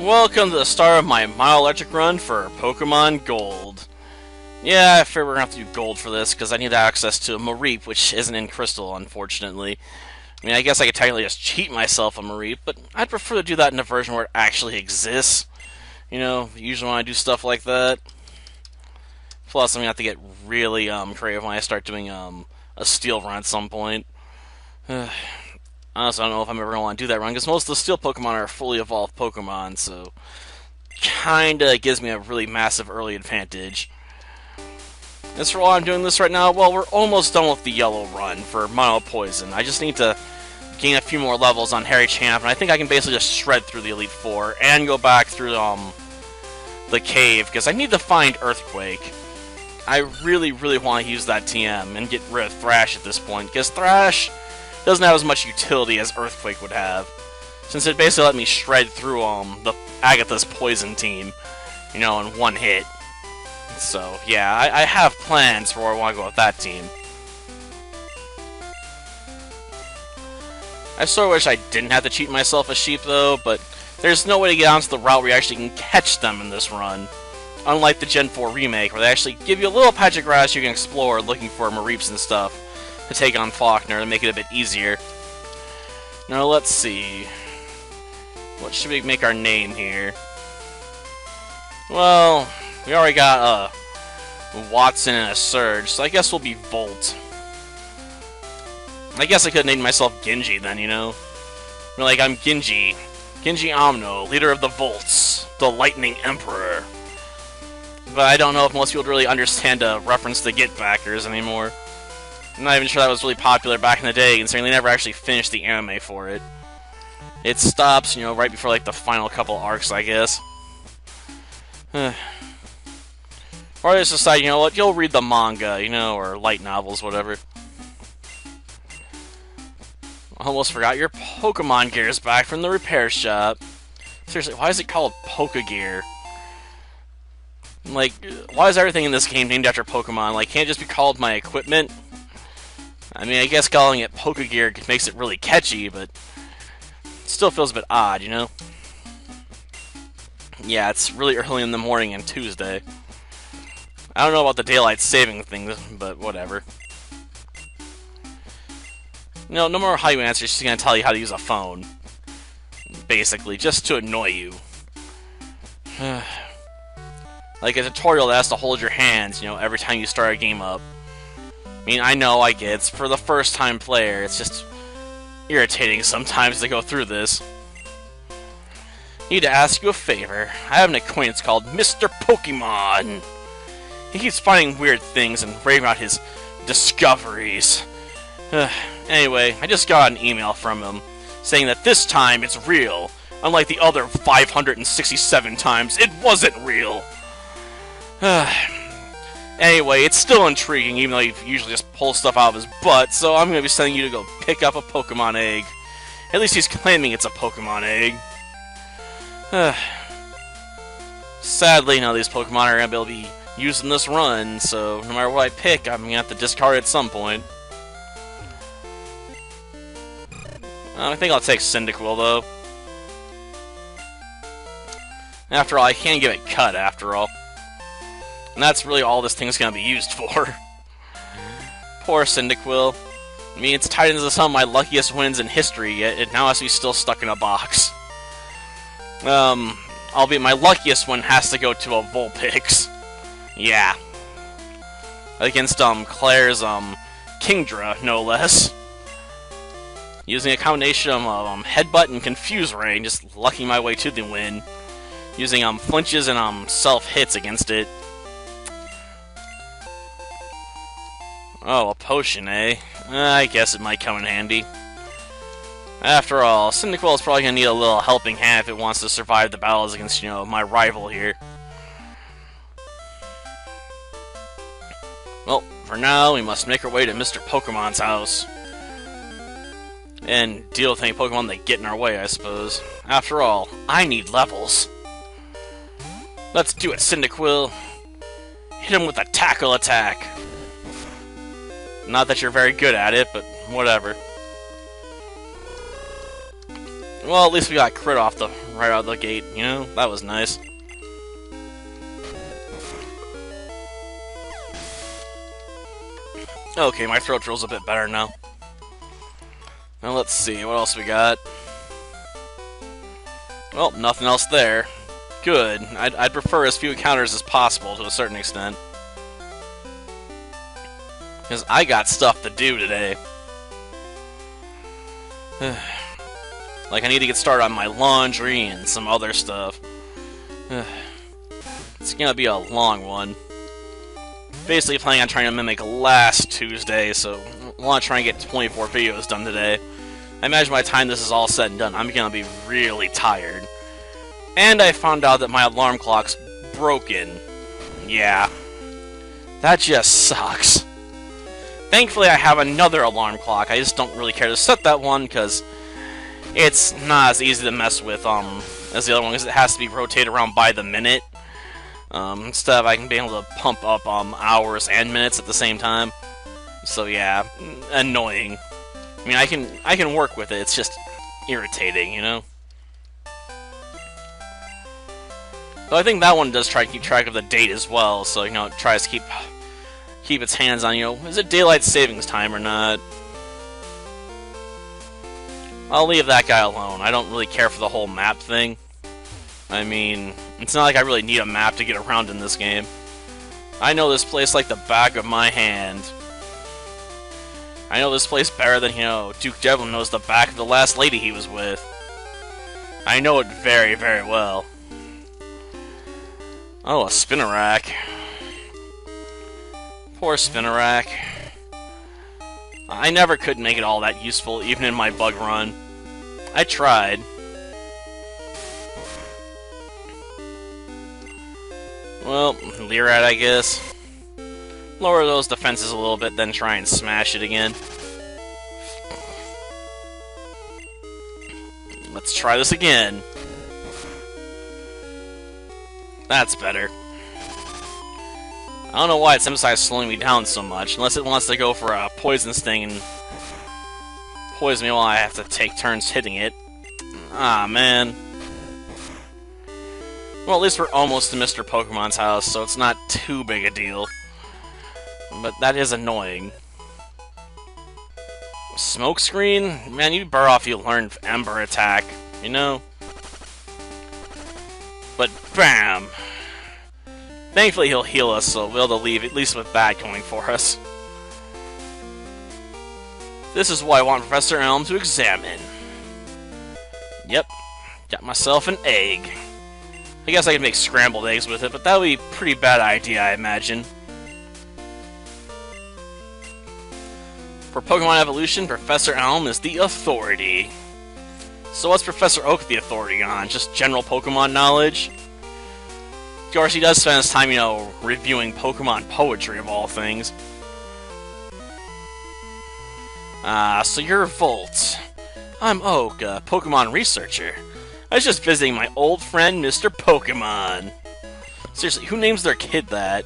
Welcome to the start of my Mile-Electric run for Pokemon Gold. Yeah, I figured we're going to have to do Gold for this, because I need access to a Mareep, which isn't in Crystal, unfortunately. I mean, I guess I could technically just cheat myself a Mareep, but I'd prefer to do that in a version where it actually exists. You know, usually when I do stuff like that. Plus, I'm going to have to get really creative when I start doing a Steel run at some point. Honestly, I don't know if I'm ever going to want to do that run, because most of the Steel Pokemon are fully evolved Pokemon, so kinda gives me a really massive early advantage. As for why I'm doing this right now, well, we're almost done with the Yellow run for Mono Poison. I just need to gain a few more levels on Harry Champ, and I think I can basically just shred through the Elite Four and go back through the cave, because I need to find Earthquake. I really want to use that TM and get rid of Thrash at this point, because Thrash doesn't have as much utility as Earthquake would have, since it basically let me shred through the Agatha's Poison team, you know, in one hit. So, yeah, I have plans for where I want to go with that team. I sort of wish I didn't have to cheat myself a sheep, though, but there's no way to get onto the route where you actually can catch them in this run. Unlike the Gen 4 remake, where they actually give you a little patch of grass you can explore looking for Mareeps and stuff to take on Faulkner to make it a bit easier. Now, let's see. What should we make our name here? Well, we already got Watson and a Surge, so I guess we'll be Volt. I guess I could have named myself Genji then, you know? Like, I'm Genji. Genji Amno, leader of the Volts, the Lightning Emperor. But I don't know if most people really understand a reference to Get Backers anymore. I'm not even sure that was really popular back in the day, considering they never actually finished the anime for it. It stops, you know, right before, like, the final couple arcs, I guess. Or I just decide, you know what, you'll read the manga, you know, or light novels, whatever. Almost forgot your Pokemon gear is back from the repair shop. Seriously, why is it called Pokegear? Like, why is everything in this game named after Pokemon? Like, can't it just be called my equipment? I mean, I guess calling it Pokegear makes it really catchy, but it still feels a bit odd, you know? Yeah, it's really early in the morning on Tuesday. I don't know about the daylight saving thing, but whatever. No matter how you answer, she's gonna tell you how to use a phone. Basically, just to annoy you. Like a tutorial that has to hold your hands, you know, every time you start a game up. I mean, I know, I get it's for the first time player, it's just irritating sometimes to go through this. Need to ask you a favor. I have an acquaintance called Mr. Pokemon. He keeps finding weird things and raving about his discoveries. Anyway, I just got an email from him saying that this time it's real, unlike the other 567 times it wasn't real. Anyway, it's still intriguing, even though he usually just pulls stuff out of his butt, so I'm going to be sending you to go pick up a Pokemon egg. At least he's claiming it's a Pokemon egg. Sadly, none of these Pokemon are going to be able to be used in this run, so no matter what I pick, I'm going to have to discard it at some point. I think I'll take Cyndaquil, though. After all, I can't give it cut, after all. And that's really all this thing's going to be used for. Poor Cyndaquil. I mean, it's tied into some of my luckiest wins in history, yet it now has to be still stuck in a box. Albeit my luckiest one has to go to a Vulpix. Yeah. Against, Claire's, Kingdra, no less. Using a combination of Headbutt and Confuse Ray, just lucking my way to the win. Using flinches and self-hits against it. Oh, a potion, eh? I guess it might come in handy. After all, Cyndaquil is probably going to need a little helping hand if it wants to survive the battles against, you know, my rival here. Well, for now, we must make our way to Mr. Pokemon's house. And deal with any Pokemon that get in our way, I suppose. After all, I need levels. Let's do it, Cyndaquil. Hit him with a tackle attack. Not that you're very good at it, but whatever. Well, at least we got crit off the right out of the gate, you know? That was nice. Okay, my throat drill's a bit better now. Now let's see, what else we got? Well, nothing else there. Good. I'd prefer as few encounters as possible to a certain extent. Because I got stuff to do today. Like, I need to get started on my laundry and some other stuff. It's gonna be a long one. Basically planning on trying to mimic last Tuesday, so I want to try and get 24 videos done today. I imagine by the time this is all said and done, I'm gonna be really tired. And I found out that my alarm clock's broken. Yeah. That just sucks. Thankfully, I have another alarm clock. I just don't really care to set that one, because it's not as easy to mess with as the other one, because it has to be rotated around by the minute. Instead of I can be able to pump up hours and minutes at the same time. So yeah, annoying. I mean, I can work with it. It's just irritating, you know. But I think that one does try to keep track of the date as well. So, you know, it tries to keep its hands on, you know, is it daylight savings time or not? I'll leave that guy alone. I don't really care for the whole map thing. I mean, it's not like I really need a map to get around in this game. I know this place like the back of my hand. I know this place better than, you know, Duke Devlin knows the back of the last lady he was with. I know it very, very well. Oh, a Spinnerack. Poor Spinnerack. I never could make it all that useful, even in my bug run. I tried. Well, Leerat, I guess. Lower those defenses a little bit, then try and smash it again. Let's try this again. That's better. I don't know why it's emphasized slowing me down so much, unless it wants to go for a Poison Sting and poison me while I have to take turns hitting it. Ah, man. Well, at least we're almost to Mr. Pokemon's house, so it's not too big a deal. But that is annoying. Smokescreen? Man, you burr off you learned Ember Attack, you know? But bam! Thankfully he'll heal us, so we'll be able to leave, at least with that going for us. This is what I want Professor Elm to examine. Yep, got myself an egg. I guess I could make scrambled eggs with it, but that would be a pretty bad idea, I imagine. For Pokemon evolution, Professor Elm is the authority. So what's Professor Oak the authority on? Just general Pokemon knowledge? Of course, he does spend his time, you know, reviewing Pokemon poetry of all things. So you're Volt. I'm Oak, a Pokemon researcher. I was just visiting my old friend, Mr. Pokemon. Seriously, who names their kid that?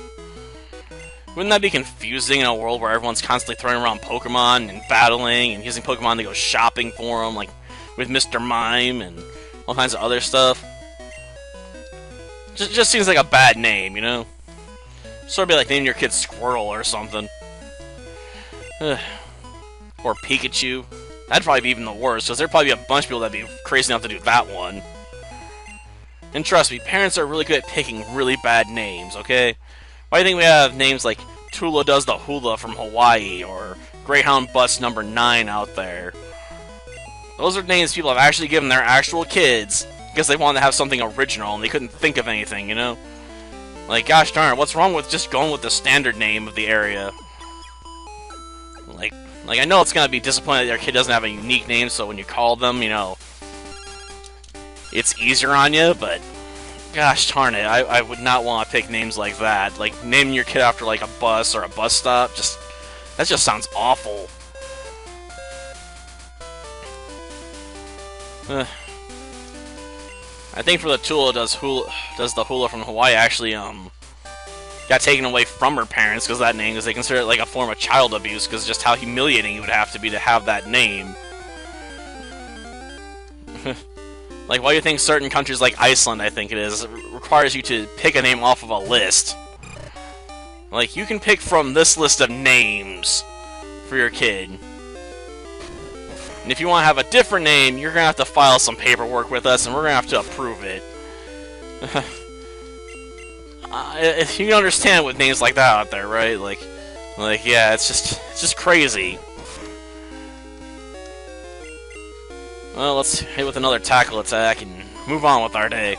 Wouldn't that be confusing in a world where everyone's constantly throwing around Pokemon and battling and using Pokemon to go shopping for them, like with Mr. Mime and all kinds of other stuff? Just seems like a bad name, you know? Sort of be like naming your kid Squirtle or something. Or Pikachu. That'd probably be even the worst, because there'd probably be a bunch of people that'd be crazy enough to do that one. And trust me, parents are really good at picking really bad names, okay? Why do you think we have names like Tula Does the Hula from Hawaii, or Greyhound Bus Number 9 out there? Those are names people have actually given their actual kids, because they wanted to have something original, and they couldn't think of anything, you know? Like, gosh darn it, what's wrong with just going with the standard name of the area? Like, I know it's gonna be disappointing that your kid doesn't have a unique name, so when you call them, you know, it's easier on you, but gosh darn it, I would not want to pick names like that. Like, naming your kid after, like, a bus or a bus stop, that just sounds awful. I think for the Tula Does the Hula from Hawaii actually, got taken away from her parents because that name, because they consider it like a form of child abuse, because just how humiliating it would have to be to have that name. Like, why do you think certain countries like Iceland, I think it is, requires you to pick a name off of a list? Like, you can pick from this list of names for your kid. And if you want to have a different name, you're going to have to file some paperwork with us, and we're going to have to approve it. You can understand with names like that out there, right? Like, yeah, it's just crazy. Well, let's hit with another tackle attack and move on with our day.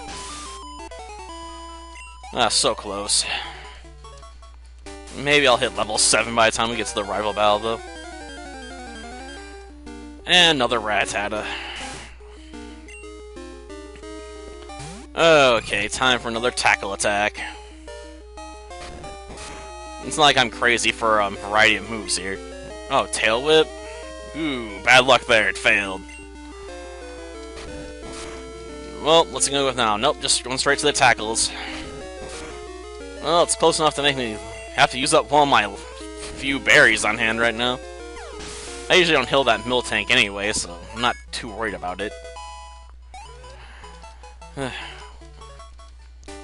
Ah, so close. Maybe I'll hit level 7 by the time we get to the rival battle, though. And another Rattata. Okay, time for another tackle attack. It's not like I'm crazy for a variety of moves here. Oh, Tail Whip? Ooh, bad luck there, it failed. Well, let's go with now. Nope, just going straight to the tackles. Well, it's close enough to make me have to use up one of my few berries on hand right now. I usually don't heal that mill tank anyway, so I'm not too worried about it.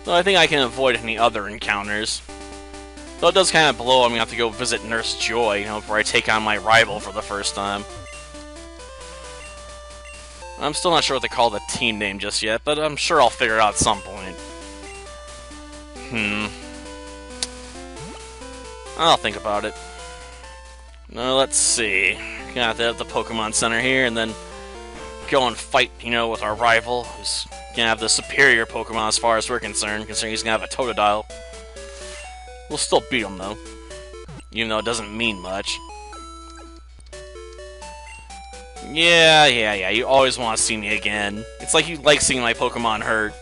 So I think I can avoid any other encounters. Though it does kind of blow, I'm going to have to go visit Nurse Joy, you know, before I take on my rival for the first time. I'm still not sure what to call the team name just yet, but I'm sure I'll figure it out at some point. I'll think about it. Now, let's see. Gonna have to hit the Pokemon Center here, and then go and fight, you know, with our rival, who's gonna have the superior Pokemon as far as we're concerned, considering he's gonna have a Totodile. We'll still beat him, though. Even though it doesn't mean much. Yeah, you always want to see me again. It's like you like seeing my Pokemon hurt.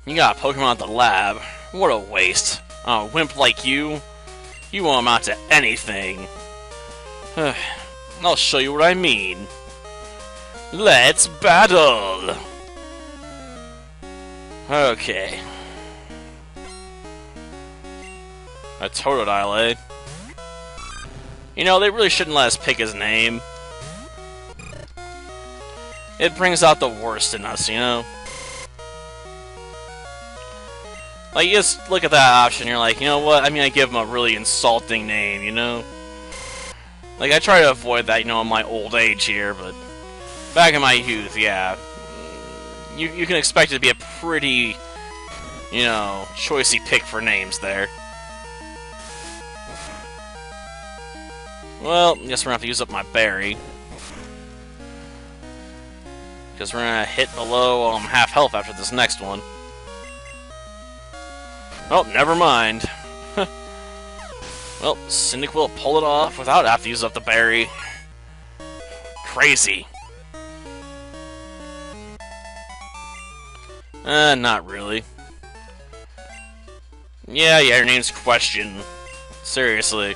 You got a Pokemon at the lab. What a waste. A wimp like you won't amount to anything. I'll show you what I mean. Let's battle! Okay. A Totodile, eh? You know, they really shouldn't let us pick his name. It brings out the worst in us, you know? Like, you just look at that option, you're like, you know what, I mean, I give him a really insulting name, you know? Like, I try to avoid that, you know, in my old age here, but back in my youth, yeah. You can expect it to be a pretty, you know, choicey pick for names there. Well, I guess we're gonna have to use up my berry. Because we're gonna hit below half health after this next one. Oh, never mind. Well, Cyndaquil will pull it off without having to use up the berry. Crazy. Not really. Yeah, your name's Question. Seriously.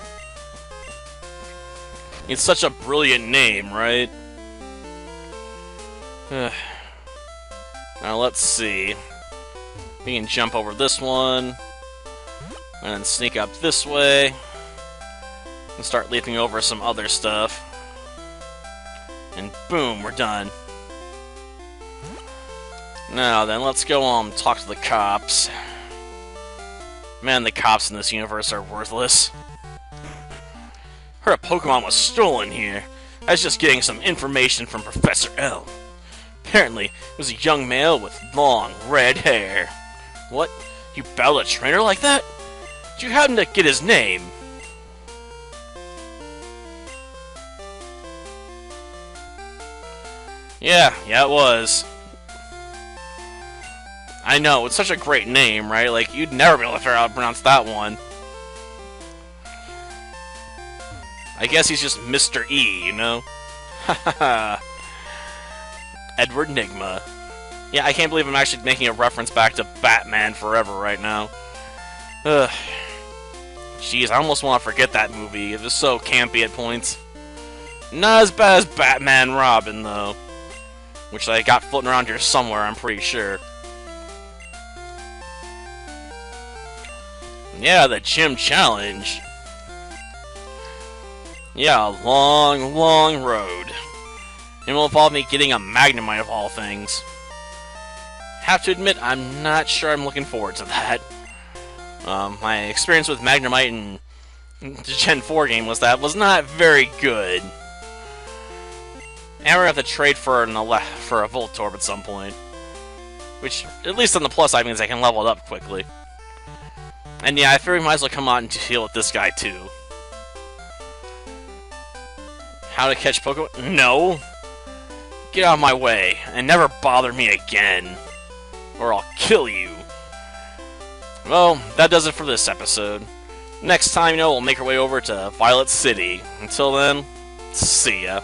It's such a brilliant name, right? Now, let's see. We can jump over this one, and then sneak up this way, and start leaping over some other stuff. And boom, we're done. Now then, let's go talk to the cops. Man, the cops in this universe are worthless. Heard a Pokemon was stolen here. I was just getting some information from Professor L. Apparently, it was a young male with long, red hair. What? You battled a trainer like that? Did you happen to get his name? Yeah, it was. I know, it's such a great name, right? Like, you'd never be able to figure out how to pronounce that one. I guess he's just Mr. E, you know? Hahaha. Edward Nigma. Yeah, I can't believe I'm actually making a reference back to Batman Forever right now. Ugh. Jeez, I almost want to forget that movie. It was so campy at points. Not as bad as Batman Robin, though. Which I got floating around here somewhere, I'm pretty sure. Yeah, the gym challenge. Yeah, a long, long road. It will involve me getting a Magnemite of all things. Have to admit, I'm not sure I'm looking forward to that. My experience with Magnemite in the Gen 4 game was not very good. And we're going to have to trade for a Voltorb at some point. Which, at least on the plus side, means I can level it up quickly. And yeah, I figure we might as well come out and deal with this guy too. How to catch Pokemon? No! Get out of my way, and never bother me again. Or I'll kill you. Well, that does it for this episode. Next time, we'll make our way over to Violet City. Until then, see ya.